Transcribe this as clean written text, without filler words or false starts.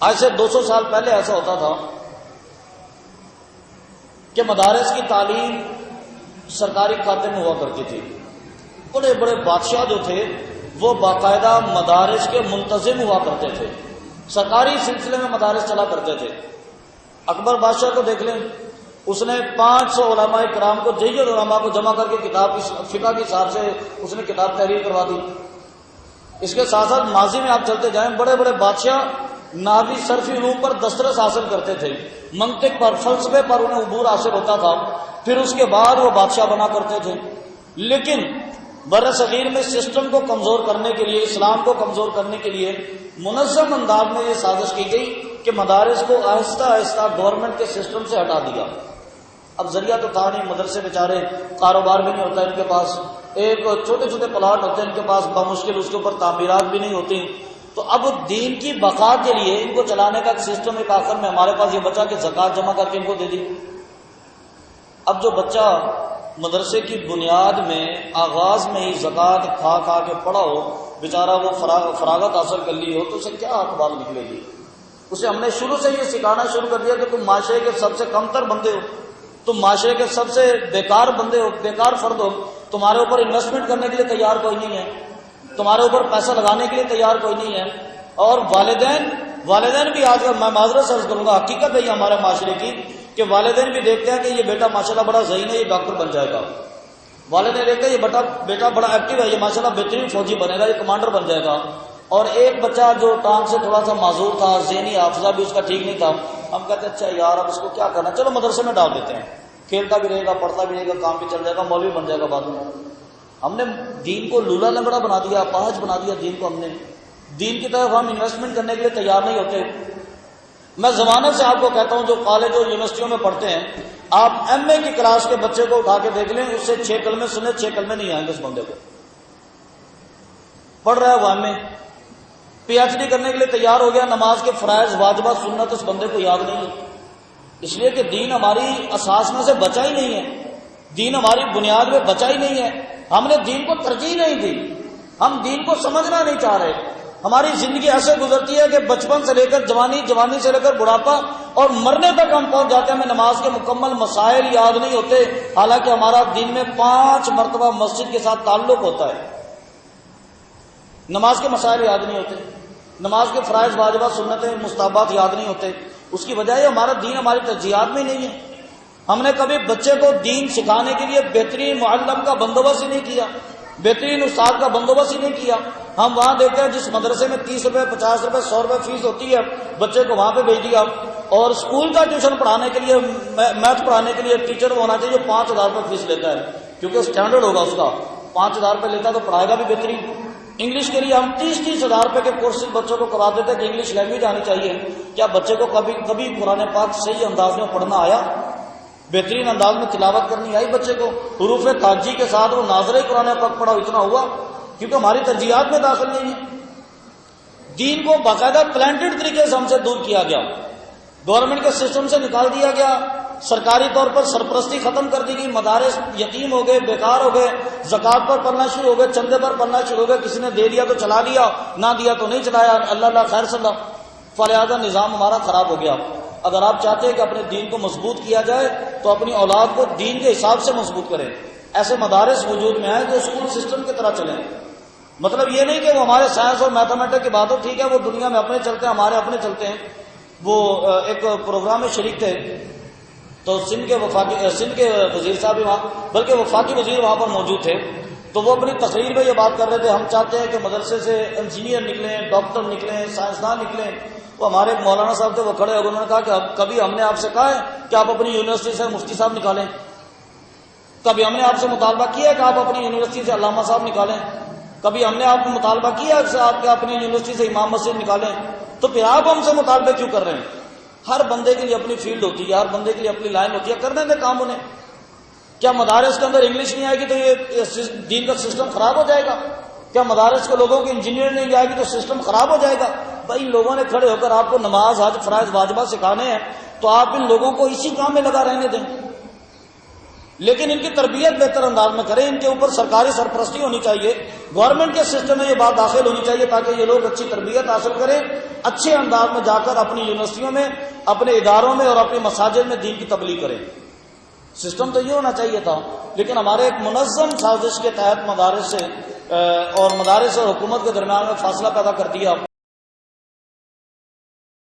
آج سے 200 سال پہلے ایسا ہوتا تھا کہ مدارس کی تعلیم سرکاری کھاتے میں ہوا کرتی تھی. بڑے بڑے بادشاہ جو تھے وہ باقاعدہ مدارس کے منتظم ہوا کرتے تھے، سرکاری سلسلے میں مدارس چلا کرتے تھے. اکبر بادشاہ کو دیکھ لیں، اس نے 500 علماء کرام کو، جید علماء کو جمع کر کے کتاب فقہ کے حساب سے اس نے کتاب تحریر کروا دی. اس کے ساتھ ساتھ ماضی میں آپ چلتے جائیں، بڑے بڑے بادشاہ نحوی صرفی علوم پر دسترس حاصل کرتے تھے، منطق پر، فلسفے پر انہیں عبور حاصل ہوتا تھا، پھر اس کے بعد وہ بادشاہ بنا کرتے تھے. لیکن بر صغیر میں سسٹم کو کمزور کرنے کے لیے، اسلام کو کمزور کرنے کے لیے منظم انداز میں یہ سازش کی گئی کہ مدارس کو آہستہ آہستہ گورنمنٹ کے سسٹم سے ہٹا دیا. اب ذریعہ تو تھا نہیں، مدرسے بیچارے، کاروبار بھی نہیں ہوتا ان کے پاس، ایک چھوٹے چھوٹے پلاٹ ہوتے ہیں ان کے پاس، بمشکل اس کے اوپر تعمیرات بھی نہیں ہوتی. تو اب دین کی بقا کے لیے ان کو چلانے کا سسٹم ایک آخر میں ہمارے پاس یہ بچا کہ زکوٰۃ جمع کر کے ان کو دے دی. اب جو بچہ مدرسے کی بنیاد میں آغاز میں ہی زکوٰۃ کھا کھا کے پڑا ہو، بیچارہ وہ فراغت حاصل کر لی ہو، تو اسے کیا اقبال نکلے گی؟ اسے ہم نے شروع سے یہ سکھانا شروع کر دیا کہ تم معاشرے کے سب سے کم تر بندے ہو، تم معاشرے کے سب سے بیکار بندے ہو، بیکار فرد ہو، تمہارے اوپر انویسٹمنٹ کرنے کے لیے تیار کوئی نہیں ہے، تمہارے اوپر پیسہ لگانے کے لیے تیار کوئی نہیں ہے. اور والدین بھی آج کل، میں معذرت سے عرض کروں گا، حقیقت ہے یہ ہمارے معاشرے کی کہ والدین بھی دیکھتے ہیں کہ یہ بیٹا ماشاءاللہ بڑا ذہین ہے، یہ ڈاکٹر بن جائے گا. والدین دیکھتے ہیں یہ بیٹا بڑا ایکٹیو ہے، یہ ماشاءاللہ بہترین فوجی بنے گا، یہ کمانڈر بن جائے گا. اور ایک بچہ جو ٹانگ سے تھوڑا سا معذور تھا، ذہنی حافظہ بھی اس کا ٹھیک نہیں تھا، ہم کہتے ہیں اچھا یار اب اس کو کیا کرنا، چلو مدرسے میں ڈال دیتے ہیں، کھیلتا بھی رہے گا، پڑھتا بھی رہے گا، کام بھی چل جائے گا، مولوی بن جائے گا بعد میں. ہم نے دین کو لولا لنگڑا بنا دیا، اپاہج بنا دیا دین کو. ہم نے دین کی طرف ہم انویسٹمنٹ کرنے کے لیے تیار نہیں ہوتے. میں زمانے سے آپ کو کہتا ہوں جو کالج اور یونیورسٹیوں میں پڑھتے ہیں، آپ ایم اے کی کلاس کے بچے کو اٹھا کے دیکھ لیں، اس سے 6 کلمے سنے، 6 کلمے نہیں آئیں گے اس بندے کو. پڑھ رہا ہے وہ ایم اے، پی ایچ ڈی کرنے کے لیے تیار ہو گیا، نماز کے فرائض واجبات سنت اس بندے کو یاد نہیں ہے. اس لیے کہ دین ہماری اساس میں سے بچا ہی نہیں ہے، دین ہماری بنیاد میں بچا ہی نہیں ہے. ہم نے دین کو ترجیح نہیں دی، ہم دین کو سمجھنا نہیں چاہ رہے. ہماری زندگی ایسے گزرتی ہے کہ بچپن سے لے کر جوانی، جوانی سے لے کر بڑھاپا اور مرنے تک ہم پہنچ جاتے ہیں، ہمیں نماز کے مکمل مسائل یاد نہیں ہوتے، حالانکہ ہمارا دن میں 5 مرتبہ مسجد کے ساتھ تعلق ہوتا ہے. نماز کے مسائل یاد نہیں ہوتے، نماز کے فرائض واجبات سنتیں مستحبات یاد نہیں ہوتے. اس کی وجہ یہ ہمارا دین ہماری ترجیحات میں نہیں ہے. ہم نے کبھی بچے کو دین سکھانے کے لیے بہترین معلم کا بندوبست ہی نہیں کیا، بہترین استاد کا بندوبست ہی نہیں کیا. ہم وہاں دیکھتے ہیں جس مدرسے میں 30 روپے، 50 روپے، 100 روپے فیس ہوتی ہے، بچے کو وہاں پہ بھیج دیا. اور اسکول کا ٹیوشن پڑھانے کے لیے، میتھ پڑھانے کے لیے ٹیچر ہونا چاہیے جو 5000 روپے فیس لیتا ہے، کیونکہ اسٹینڈرڈ ہوگا اس کا. 5000 روپے لیتا تو پڑھائے گا بھی بہترین. انگلش کے لیے ہم 30 ہزار روپے کے کورسز بچوں کو کرا دیتے کہ انگلش لینگویج آنی چاہیے. کیا بچے کو کبھی قرآن پاک صحیح انداز میں پڑھنا آیا؟ بہترین انداز میں تلاوت کرنی آئی بچے کو؟ حروف تاجی کے ساتھ وہ ناظرہ قرآن پاک پڑھا، اتنا ہوا؟ کیونکہ ہماری ترجیحات میں داخل نہیں ہے. دین کو باقاعدہ پلانٹڈ طریقے سے ہم سے دور کیا گیا، گورنمنٹ کے سسٹم سے نکال دیا گیا، سرکاری طور پر سرپرستی ختم کر دی گئی، مدارس یتیم ہو گئے، بیکار ہو گئے، زکوٰۃ پر پڑھنا شروع ہو گئے، چندے پر پڑھنا شروع ہو گئے، کسی نے دے دیا تو چلا لیا، نہ دیا تو نہیں چلایا، اللہ اللہ خیر صلی اللہ. فلہذا نظام ہمارا خراب ہو گیا. اگر آپ چاہتے ہیں کہ اپنے دین کو مضبوط کیا جائے تو اپنی اولاد کو دین کے حساب سے مضبوط کریں. ایسے مدارس وجود میں ہیں جو اسکول سسٹم کی طرح چلیں. مطلب یہ نہیں کہ وہ ہمارے سائنس اور میتھمیٹک کی بات ہو، ٹھیک ہے وہ دنیا میں اپنے چلتے ہیں، ہمارے اپنے چلتے ہیں. وہ ایک پروگرام میں شریک تھے تو سندھ کے وزیر صاحب بھی وہاں، بلکہ وفاقی وزیر وہاں پر موجود تھے. تو وہ اپنی تقریر میں یہ بات کر رہے تھے، ہم چاہتے ہیں کہ مدرسے سے انجینئر نکلیں، ڈاکٹر نکلیں، سائنسدان نکلیں. وہ ہمارے ایک مولانا صاحب تھے، وہ کھڑے ہو گئے، انہوں نے کہا کہ کبھی ہم نے آپ سے کہا ہے کہ آپ اپنی یونیورسٹی سے مفتی صاحب نکالیں؟ کبھی ہم نے آپ سے مطالبہ کیا ہے کہ آپ اپنی یونیورسٹی سے علامہ صاحب نکالیں؟ کبھی ہم نے آپ کو مطالبہ کیا ہے کہ آپ اپنی یونیورسٹی سے امام مسجد نکالیں؟ تو پھر آپ ہم سے مطالبے کیوں کر رہے ہیں؟ ہر بندے کے لیے اپنی فیلڈ ہوتی ہے، ہر بندے کے لیے اپنی لائن ہوتی ہے، کرنے دیں کام انہیں. کیا مدارس کے اندر انگلش نہیں آئے گی تو یہ دین کا سسٹم خراب ہو جائے گا؟ کیا مدارس کے لوگوں کی انجینئر نہیں آئے گی تو سسٹم خراب ہو جائے گا؟ بھائی لوگوں نے کھڑے ہو کر آپ کو نماز، حج، فرائض واجبات سکھانے ہیں تو آپ ان لوگوں کو اسی کام میں لگا رہنے دیں. لیکن ان کی تربیت بہتر انداز میں کریں، ان کے اوپر سرکاری سرپرستی ہونی چاہیے، گورنمنٹ کے سسٹم میں یہ بات داخل ہونی چاہیے تاکہ یہ لوگ اچھی تربیت حاصل کریں، اچھے انداز میں جا کر اپنی یونیورسٹیوں میں، اپنے اداروں میں اور اپنی مساجد میں دین کی تبلیغ کریں۔ سسٹم تو یہ ہونا چاہیے تھا، لیکن ہمارے ایک منظم سازش کے تحت مدارس اور حکومت کے درمیان میں فاصلہ پیدا کر دیا۔